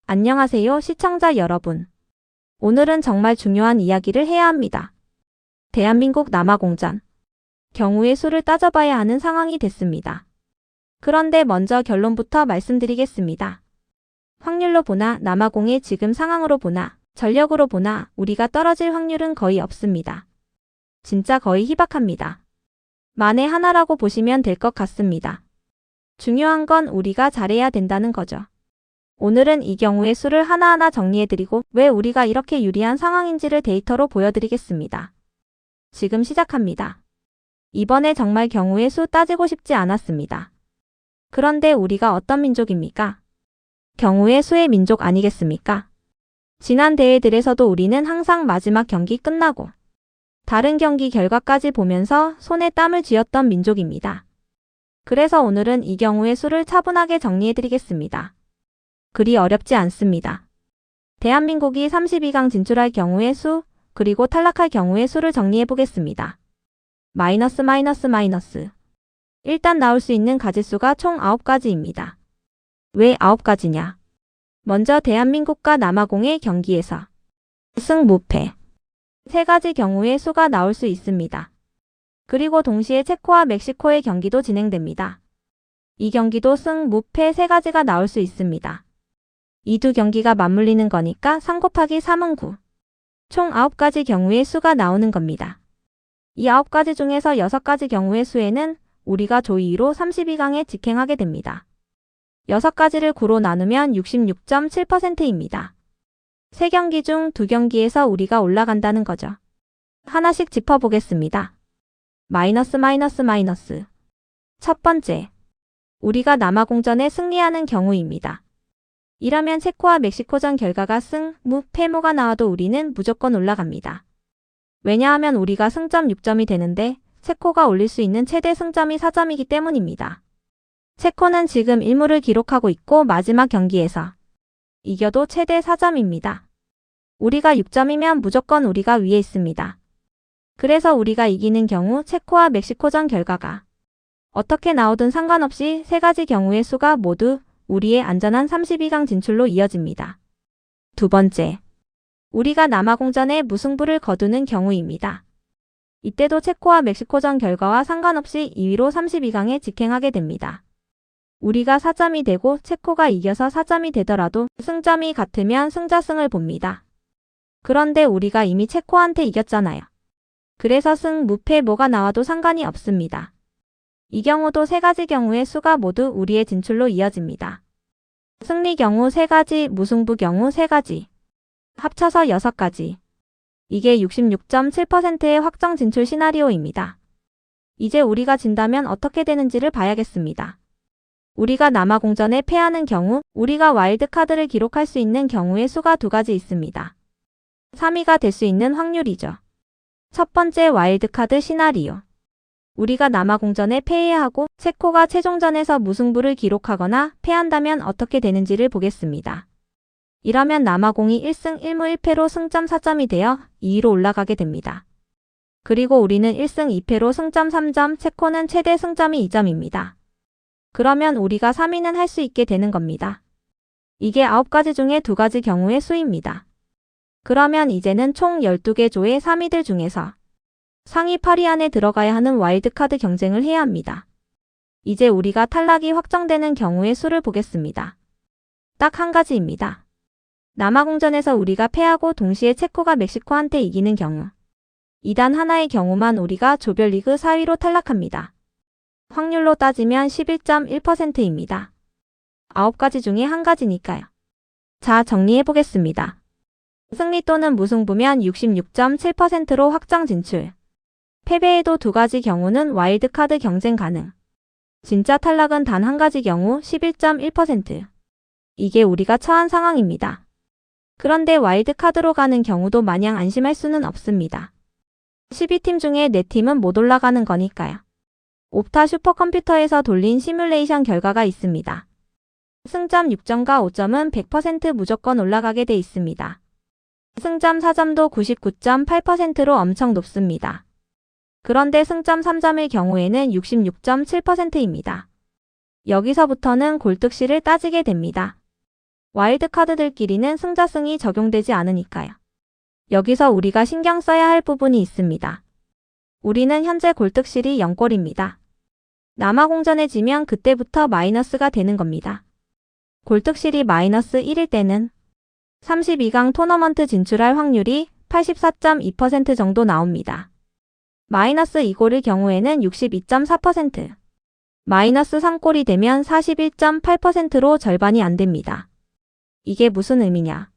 안녕하세요, 시청자 여러분. 오늘은 정말 중요한 이야기를 해야 합니다. 대한민국 남아공전. 경우의 수를 따져봐야 하는 상황이 됐습니다. 그런데 먼저 결론부터 말씀드리겠습니다. 확률로 보나 남아공의 지금 상황으로 보나 전력으로 보나 우리가 떨어질 확률은 거의 없습니다. 진짜 거의 희박합니다. 만에 하나라고 보시면 될 것 같습니다. 중요한 건 우리가 잘해야 된다는 거죠. 오늘은 이 경우의 수를 하나하나 정리해드리고 왜 우리가 이렇게 유리한 상황인지를 데이터로 보여드리겠습니다. 지금 시작합니다. 이번에 정말 경우의 수 따지고 싶지 않았습니다. 그런데 우리가 어떤 민족입니까? 경우의 수의 민족 아니겠습니까? 지난 대회들에서도 우리는 항상 마지막 경기 끝나고 다른 경기 결과까지 보면서 손에 땀을 쥐었던 민족입니다. 그래서 오늘은 이 경우의 수를 차분하게 정리해드리겠습니다. 그리 어렵지 않습니다. 대한민국이 32강 진출할 경우의 수, 그리고 탈락할 경우의 수를 정리해보겠습니다. 마이너스. 일단 나올 수 있는 가지수가 총 9가지입니다. 왜 9가지냐? 먼저 대한민국과 남아공의 경기에서 승, 무패 3가지 경우의 수가 나올 수 있습니다. 그리고 동시에 체코와 멕시코의 경기도 진행됩니다. 이 경기도 승, 무패 3가지가 나올 수 있습니다. 이 두 경기가 맞물리는 거니까 3 곱하기 3은 9. 총 9가지 경우의 수가 나오는 겁니다. 이 9가지 중에서 6가지 경우의 수에는 우리가 조2로 32강에 직행하게 됩니다. 6가지를 9로 나누면 66.7%입니다. 3경기 중 2경기에서 우리가 올라간다는 거죠. 하나씩 짚어보겠습니다. 마이너스. 첫 번째, 우리가 남아공전에 승리하는 경우입니다. 이러면 체코와 멕시코전 결과가 승, 무, 패무가 나와도 우리는 무조건 올라갑니다. 왜냐하면 우리가 승점 6점이 되는데 체코가 올릴 수 있는 최대 승점이 4점이기 때문입니다. 체코는 지금 1무를 기록하고 있고 마지막 경기에서 이겨도 최대 4점입니다. 우리가 6점이면 무조건 우리가 위에 있습니다. 그래서 우리가 이기는 경우 체코와 멕시코전 결과가 어떻게 나오든 상관없이 3가지 경우의 수가 모두 우리의 안전한 32강 진출로 이어집니다. 두 번째, 우리가 남아공전에 무승부를 거두는 경우입니다. 이때도 체코와 멕시코전 결과와 상관없이 2위로 32강에 직행하게 됩니다. 우리가 4점이 되고 체코가 이겨서 4점이 되더라도 승점이 같으면 승자승을 봅니다. 그런데 우리가 이미 체코한테 이겼잖아요. 그래서 승, 무패 뭐가 나와도 상관이 없습니다. 이 경우도 3가지 경우의 수가 모두 우리의 진출로 이어집니다. 승리 경우 3가지, 무승부 경우 3가지. 합쳐서 6가지. 이게 66.7%의 확정 진출 시나리오입니다. 이제 우리가 진다면 어떻게 되는지를 봐야겠습니다. 우리가 남아공전에 패하는 경우, 우리가 와일드카드를 기록할 수 있는 경우의 수가 2가지 있습니다. 3위가 될 수 있는 확률이죠. 첫 번째 와일드카드 시나리오. 우리가 남아공전에 패해야 하고 체코가 최종전에서 무승부를 기록하거나 패한다면 어떻게 되는지를 보겠습니다. 이러면 남아공이 1승 1무 1패로 승점 4점이 되어 2위로 올라가게 됩니다. 그리고 우리는 1승 2패로 승점 3점, 체코는 최대 승점이 2점입니다. 그러면 우리가 3위는 할 수 있게 되는 겁니다. 이게 9가지 중에 2가지 경우의 수입니다. 그러면 이제는 총 12개 조의 3위들 중에서 상위 8위 안에 들어가야 하는 와일드카드 경쟁을 해야 합니다. 이제 우리가 탈락이 확정되는 경우의 수를 보겠습니다. 딱 한 가지입니다. 남아공전에서 우리가 패하고 동시에 체코가 멕시코한테 이기는 경우. 이단 하나의 경우만 우리가 조별리그 4위로 탈락합니다. 확률로 따지면 11.1%입니다. 9가지 중에 한 가지니까요. 자, 정리해보겠습니다. 승리 또는 무승부면 66.7%로 확정 진출. 패배에도 2가지 경우는 와일드카드 경쟁 가능. 진짜 탈락은 단 한 가지 경우 11.1%. 이게 우리가 처한 상황입니다. 그런데 와일드카드로 가는 경우도 마냥 안심할 수는 없습니다. 12팀 중에 4팀은 못 올라가는 거니까요. 옵타 슈퍼컴퓨터에서 돌린 시뮬레이션 결과가 있습니다. 승점 6점과 5점은 100% 무조건 올라가게 돼 있습니다. 승점 4점도 99.8%로 엄청 높습니다. 그런데 승점 3점일 경우에는 66.7%입니다. 여기서부터는 골득실을 따지게 됩니다. 와일드카드들끼리는 승자승이 적용되지 않으니까요. 여기서 우리가 신경 써야 할 부분이 있습니다. 우리는 현재 골득실이 0골입니다. 남아공전에 지면 그때부터 마이너스가 되는 겁니다. 골득실이 마이너스 1일 때는 32강 토너먼트 진출할 확률이 84.2% 정도 나옵니다. 마이너스 2골일 경우에는 62.4%, 마이너스 3골이 되면 41.8%로 절반이 안 됩니다. 이게 무슨 의미냐?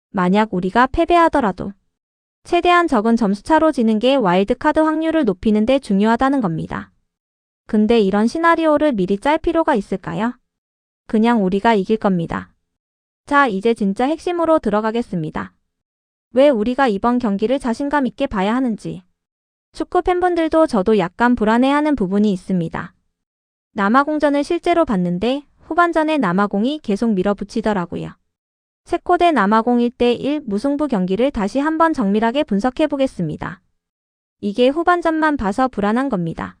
만약 우리가 패배하더라도 최대한 적은 점수차로 지는 게 와일드카드 확률을 높이는 데 중요하다는 겁니다. 근데 이런 시나리오를 미리 짤 필요가 있을까요? 그냥 우리가 이길 겁니다. 자, 이제 진짜 핵심으로 들어가겠습니다. 왜 우리가 이번 경기를 자신감 있게 봐야 하는지. 축구 팬분들도 저도 약간 불안해하는 부분이 있습니다. 남아공전을 실제로 봤는데 후반전에 남아공이 계속 밀어붙이더라고요. 체코 대 남아공 1대1 무승부 경기를 다시 한번 정밀하게 분석해 보겠습니다. 이게 후반전만 봐서 불안한 겁니다.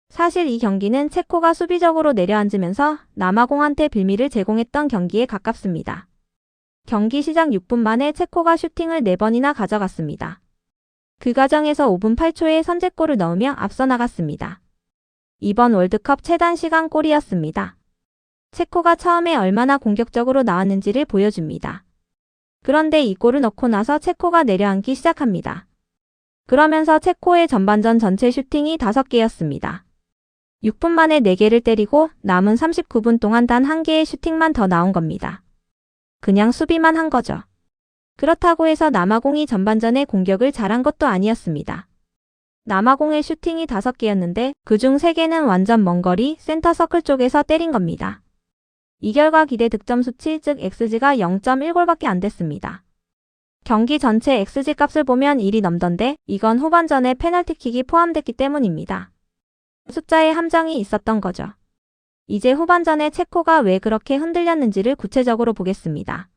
사실 이 경기는 체코가 수비적으로 내려앉으면서 남아공한테 빌미를 제공했던 경기에 가깝습니다. 경기 시작 6분 만에 체코가 슈팅을 4번이나 가져갔습니다. 그 과정에서 5분 8초에 선제골을 넣으며 앞서 나갔습니다. 이번 월드컵 최단 시간 골이었습니다. 체코가 처음에 얼마나 공격적으로 나왔는지를 보여줍니다. 그런데 이 골을 넣고 나서 체코가 내려앉기 시작합니다. 그러면서 체코의 전반전 전체 슈팅이 5개였습니다. 6분 만에 4개를 때리고 남은 39분 동안 단 1개의 슈팅만 더 나온 겁니다. 그냥 수비만 한 거죠. 그렇다고 해서 남아공이 전반전에 공격을 잘한 것도 아니었습니다. 남아공의 슈팅이 5개였는데 그중 3개는 완전 먼 거리 센터 서클 쪽에서 때린 겁니다. 이 결과 기대 득점 수치 즉 XG가 0.1골밖에 안 됐습니다. 경기 전체 XG 값을 보면 1이 넘던데 이건 후반전에 페널티킥이 포함됐기 때문입니다. 숫자에 함정이 있었던 거죠. 이제 후반전에 체코가 왜 그렇게 흔들렸는지를 구체적으로 보겠습니다.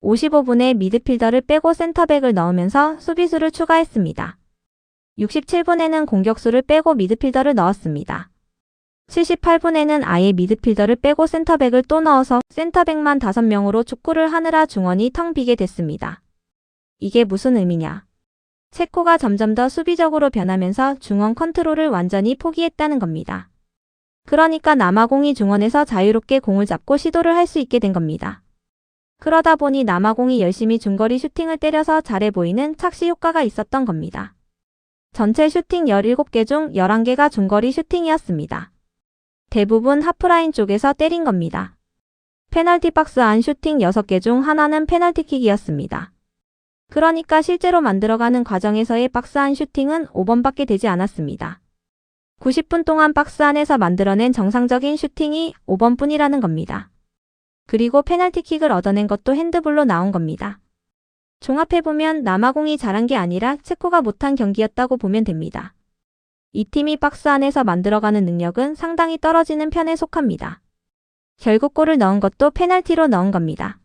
55분에 미드필더를 빼고 센터백을 넣으면서 수비수를 추가했습니다. 67분에는 공격수를 빼고 미드필더를 넣었습니다. 78분에는 아예 미드필더를 빼고 센터백을 또 넣어서 센터백만 5명으로 축구를 하느라 중원이 텅 비게 됐습니다. 이게 무슨 의미냐? 체코가 점점 더 수비적으로 변하면서 중원 컨트롤을 완전히 포기했다는 겁니다. 그러니까 남아공이 중원에서 자유롭게 공을 잡고 시도를 할 수 있게 된 겁니다. 그러다 보니 남아공이 열심히 중거리 슈팅을 때려서 잘해 보이는 착시 효과가 있었던 겁니다. 전체 슈팅 17개 중 11개가 중거리 슈팅이었습니다. 대부분 하프라인 쪽에서 때린 겁니다. 페널티 박스 안 슈팅 6개 중 하나는 페널티킥이었습니다. 그러니까 실제로 만들어가는 과정에서의 박스 안 슈팅은 5번밖에 되지 않았습니다. 90분 동안 박스 안에서 만들어낸 정상적인 슈팅이 5번뿐이라는 겁니다. 그리고 페널티킥을 얻어낸 것도 핸드볼로 나온 겁니다. 종합해보면 남아공이 잘한 게 아니라 체코가 못한 경기였다고 보면 됩니다. 이 팀이 박스 안에서 만들어가는 능력은 상당히 떨어지는 편에 속합니다. 결국 골을 넣은 것도 페널티로 넣은 겁니다.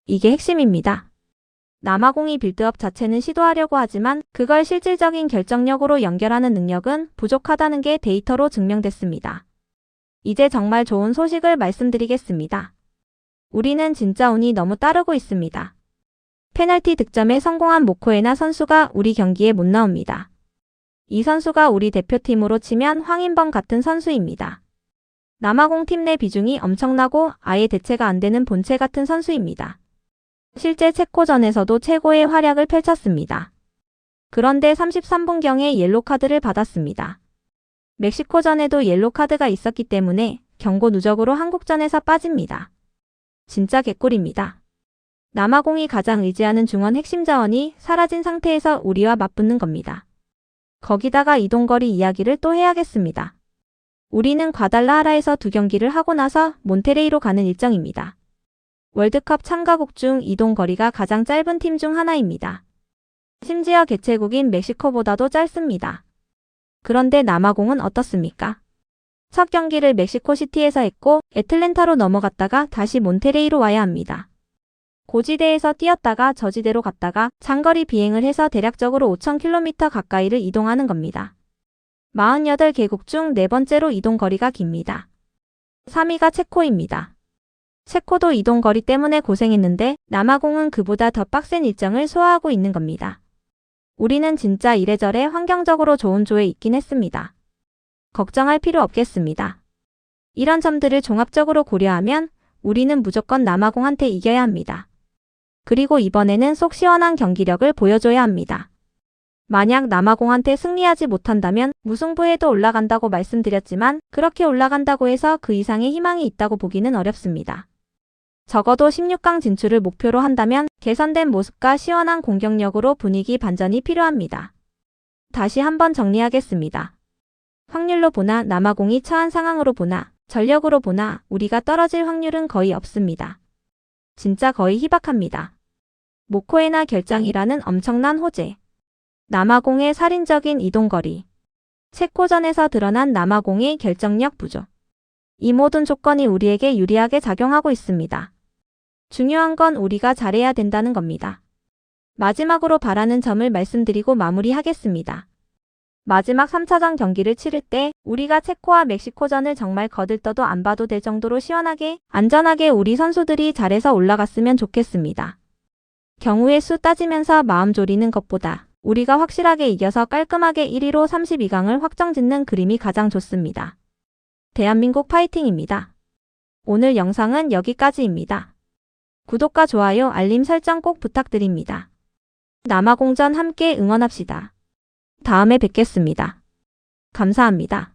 이게 핵심입니다. 남아공이 빌드업 자체는 시도하려고 하지만 그걸 실질적인 결정력으로 연결하는 능력은 부족하다는 게 데이터로 증명됐습니다. 이제 정말 좋은 소식을 말씀드리겠습니다. 우리는 진짜 운이 너무 따르고 있습니다. 페널티 득점에 성공한 모코에나 선수가 우리 경기에 못 나옵니다. 이 선수가 우리 대표팀으로 치면 황인범 같은 선수입니다. 남아공 팀 내 비중이 엄청나고 아예 대체가 안 되는 본체 같은 선수입니다. 실제 체코전에서도 최고의 활약을 펼쳤습니다. 그런데 33분경에 옐로카드를 받았습니다. 멕시코전에도 옐로카드가 있었기 때문에 경고 누적으로 한국전에서 빠집니다. 진짜 개꿀입니다. 남아공이 가장 의지하는 중원 핵심 자원이 사라진 상태에서 우리와 맞붙는 겁니다. 거기다가 이동거리 이야기를 또 해야겠습니다. 우리는 과달라하라에서 2경기를 하고 나서 몬테레이로 가는 일정입니다. 월드컵 참가국 중 이동거리가 가장 짧은 팀 중 하나입니다. 심지어 개최국인 멕시코보다도 짧습니다. 그런데 남아공은 어떻습니까? 첫 경기를 멕시코시티에서 했고 애틀랜타로 넘어갔다가 다시 몬테레이로 와야 합니다. 고지대에서 뛰었다가 저지대로 갔다가 장거리 비행을 해서 대략적으로 5,000km 가까이를 이동하는 겁니다. 48개국 중 4번째로 이동거리가 깁니다. 3위가 체코입니다. 체코도 이동 거리 때문에 고생했는데 남아공은 그보다 더 빡센 일정을 소화하고 있는 겁니다. 우리는 진짜 이래저래 환경적으로 좋은 조에 있긴 했습니다. 걱정할 필요 없겠습니다. 이런 점들을 종합적으로 고려하면 우리는 무조건 남아공한테 이겨야 합니다. 그리고 이번에는 속 시원한 경기력을 보여줘야 합니다. 만약 남아공한테 승리하지 못한다면 무승부에도 올라간다고 말씀드렸지만 그렇게 올라간다고 해서 그 이상의 희망이 있다고 보기는 어렵습니다. 적어도 16강 진출을 목표로 한다면 개선된 모습과 시원한 공격력으로 분위기 반전이 필요합니다. 다시 한번 정리하겠습니다. 확률로 보나 남아공이 처한 상황으로 보나 전력으로 보나 우리가 떨어질 확률은 거의 없습니다. 진짜 거의 희박합니다. 모코에나 결장이라는 엄청난 호재. 남아공의 살인적인 이동거리. 체코전에서 드러난 남아공의 결정력 부족. 이 모든 조건이 우리에게 유리하게 작용하고 있습니다. 중요한 건 우리가 잘해야 된다는 겁니다. 마지막으로 바라는 점을 말씀드리고 마무리하겠습니다. 마지막 3차전 경기를 치를 때 우리가 체코와 멕시코전을 정말 거들떠도 안 봐도 될 정도로 시원하게, 안전하게 우리 선수들이 잘해서 올라갔으면 좋겠습니다. 경우의 수 따지면서 마음 졸이는 것보다 우리가 확실하게 이겨서 깔끔하게 1위로 32강을 확정짓는 그림이 가장 좋습니다. 대한민국 파이팅입니다. 오늘 영상은 여기까지입니다. 구독과 좋아요, 알림 설정 꼭 부탁드립니다. 남아공전 함께 응원합시다. 다음에 뵙겠습니다. 감사합니다.